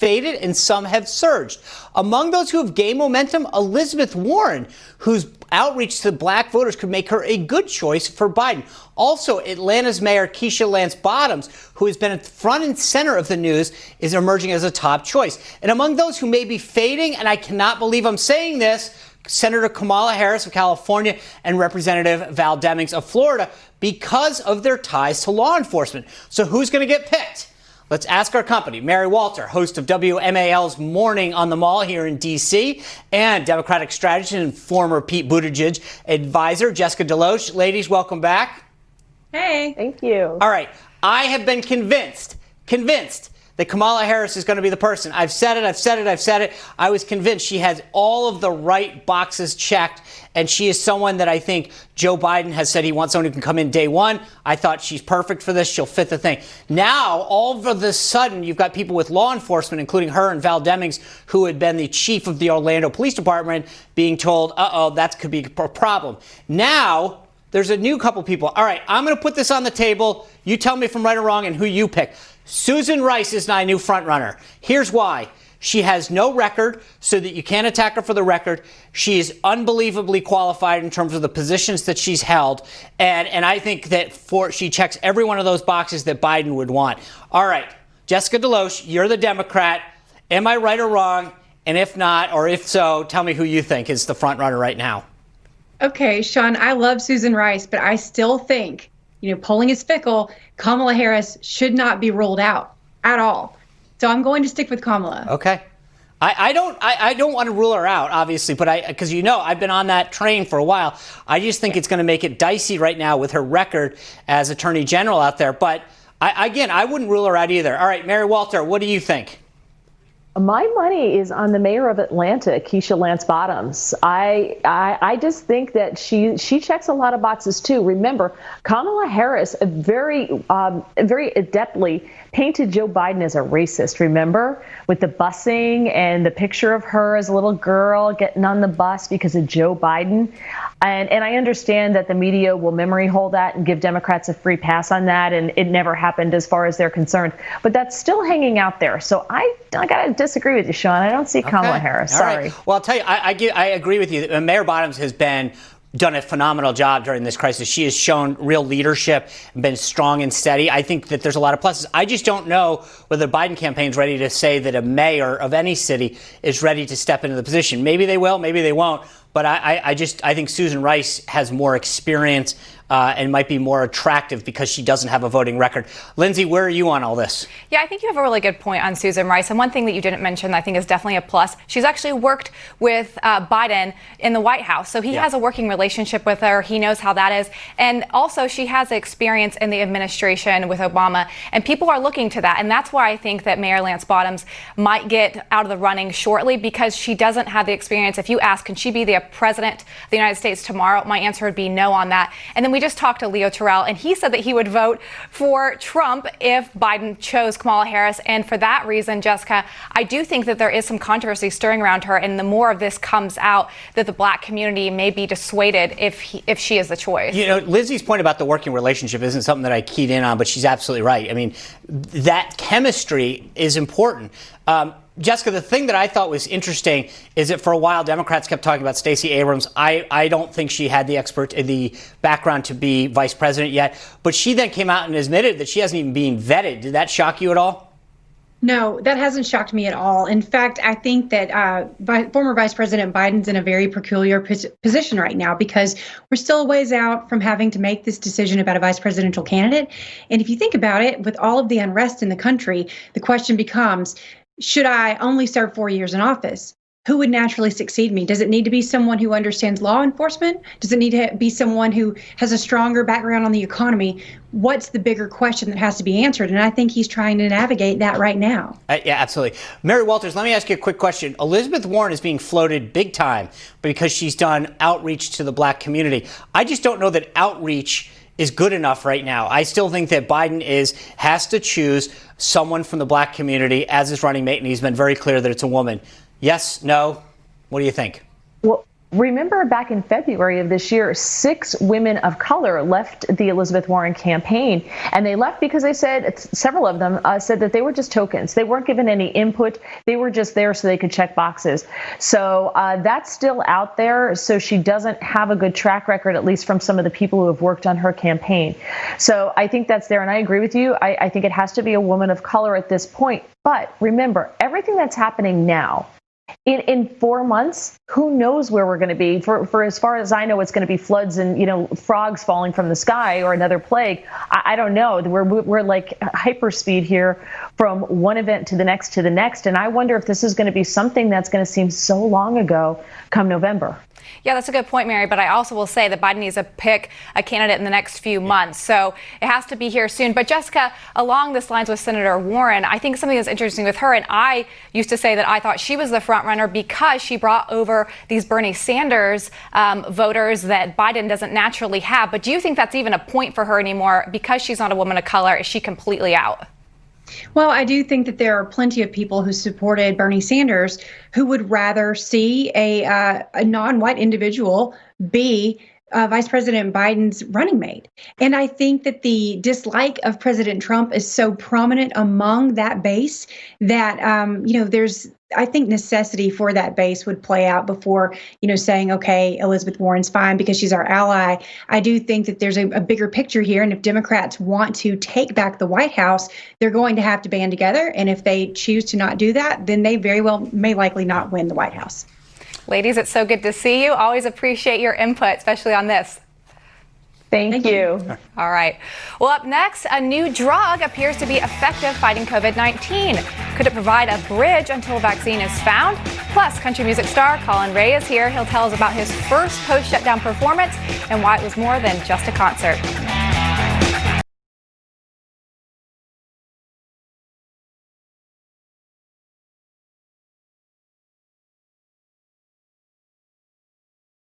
faded and some have surged. Among those who have gained momentum, Elizabeth Warren, whose outreach to black voters could make her a good choice for Biden. Also, Atlanta's Mayor Keisha Lance Bottoms, who has been at the front and center of the news, is emerging as a top choice. And among those who may be fading, and I cannot believe I'm saying this, Senator Kamala Harris of California and Representative Val Demings of Florida, because of their ties to law enforcement. So who's going to get picked? Let's ask our company. Mary Walter, host of WMAL's Morning on the Mall here in D.C., and Democratic strategist and former Pete Buttigieg advisor, Jessica DeLoach. Ladies, welcome back. Hey. Thank you. All right. I have been convinced that Kamala Harris is going to be the person. I've said it. I was convinced she has all of the right boxes checked, and she is someone that I think Joe Biden has said he wants someone who can come in day one. I thought she's perfect for this. She'll fit the thing. Now, all of a sudden, you've got people with law enforcement, including her and Val Demings, who had been the chief of the Orlando Police Department, being told, that could be a problem. Now, there's a new couple people. All right, I'm going to put this on the table. You tell me if I'm right or wrong and who you pick. Susan Rice is my new front runner. Here's why. She has no record, so that you can't attack her for the record. She is unbelievably qualified in terms of the positions that she's held. And I think that she checks every one of those boxes that Biden would want. All right, Jessica DeLoach, you're the Democrat. Am I right or wrong? And if not, or if so, tell me who you think is the front runner right now. Okay, Sean, I love Susan Rice, but I still think, polling is fickle. Kamala Harris should not be ruled out at all. So I'm going to stick with Kamala. Okay. I don't want to rule her out, obviously, but because I've been on that train for a while. I just think it's going to make it dicey right now with her record as Attorney General out there. But I wouldn't rule her out either. All right, Mary Walter, what do you think? My money is on the mayor of Atlanta, Keisha Lance Bottoms. I just think that she checks a lot of boxes too. Remember, Kamala Harris very adeptly painted Joe Biden as a racist. Remember, with the busing and the picture of her as a little girl getting on the bus because of Joe Biden. And I understand that the media will memory hold that and give Democrats a free pass on that, and it never happened as far as they're concerned. But that's still hanging out there. So I got to disagree with you, Sean. I don't see Kamala Harris. Sorry. Right. Well, I'll tell you, I agree with you. Mayor Bottoms has done a phenomenal job during this crisis. She has shown real leadership and been strong and steady. I think that there's a lot of pluses. I just don't know whether the Biden campaign is ready to say that a mayor of any city is ready to step into the position. Maybe they will, maybe they won't. But I think Susan Rice has more experience and might be more attractive because she doesn't have a voting record. Lindsay, where are you on all this? Yeah, I think you have a really good point on Susan Rice. And one thing that you didn't mention that I think is definitely a plus, she's actually worked with Biden in the White House. So he has a working relationship with her. He knows how that is. And also she has experience in the administration with Obama. And people are looking to that. And that's why I think that Mayor Lance Bottoms might get out of the running shortly, because she doesn't have the experience. If you ask, can she be the president of the United States tomorrow? My answer would be no on that. And then we just talked to Leo Terrell, and he said that he would vote for Trump if Biden chose Kamala Harris. And for that reason, Jessica, I do think that there is some controversy stirring around her. And the more of this comes out, that the black community may be dissuaded if she is the choice. Lizzie's point about the working relationship isn't something that I keyed in on, but she's absolutely right. I mean, that chemistry is important. Jessica, the thing that I thought was interesting is that for a while Democrats kept talking about Stacey Abrams. I don't think she had the background to be vice president yet, but she then came out and admitted that she hasn't even been vetted. Did that shock you at all? No, that hasn't shocked me at all. In fact, I think that former Vice President Biden's in a very peculiar position right now, because we're still a ways out from having to make this decision about a vice presidential candidate. And if you think about it, with all of the unrest in the country, the question becomes, should I only serve 4 years in office? Who would naturally succeed me? Does it need to be someone who understands law enforcement? Does it need to be someone who has a stronger background on the economy? What's the bigger question that has to be answered? And I think he's trying to navigate that right now. Yeah, absolutely. Mary Walters, let me ask you a quick question. Elizabeth Warren is being floated big time because she's done outreach to the black community. I just don't know that outreach is good enough right now. I still think that Biden has to choose someone from the black community as his running mate, and he's been very clear that it's a woman. Yes, no? What do you think? Remember back in February of this year, 6 women of color left the Elizabeth Warren campaign, and they left because they said, several of them said that they were just tokens. They weren't given any input. They were just there so they could check boxes. So that's still out there. So she doesn't have a good track record, at least from some of the people who have worked on her campaign. So I think that's there. And I agree with you. I think it has to be a woman of color at this point. But remember, everything that's happening now, in 4 months, who knows where we're going to be? For as far as I know, it's going to be floods and frogs falling from the sky or another plague. I don't know. We're like hyperspeed here from one event to the next to the next, and I wonder if this is going to be something that's going to seem so long ago come November. Yeah, that's a good point, Mary. But I also will say that Biden needs to pick a candidate in the next few months. So it has to be here soon. But Jessica, along this lines with Senator Warren, I think something that's interesting with her, and I used to say that I thought she was the front runner because she brought over these Bernie Sanders voters that Biden doesn't naturally have. But do you think that's even a point for her anymore because she's not a woman of color? Is she completely out? Well, I do think that there are plenty of people who supported Bernie Sanders who would rather see a non-white individual be Vice President Biden's running mate. And I think that the dislike of President Trump is so prominent among that base that, there's, I think, necessity for that base would play out before, saying, okay, Elizabeth Warren's fine because she's our ally. I do think that there's a bigger picture here. And if Democrats want to take back the White House, they're going to have to band together. And if they choose to not do that, then they very well may likely not win the White House. Ladies, it's so good to see you. Always appreciate your input, especially on this. Thank you. All right. Well, up next, a new drug appears to be effective fighting COVID-19. Could it provide a bridge until a vaccine is found? Plus, country music star Colin Ray is here. He'll tell us about his first post-shutdown performance and why it was more than just a concert.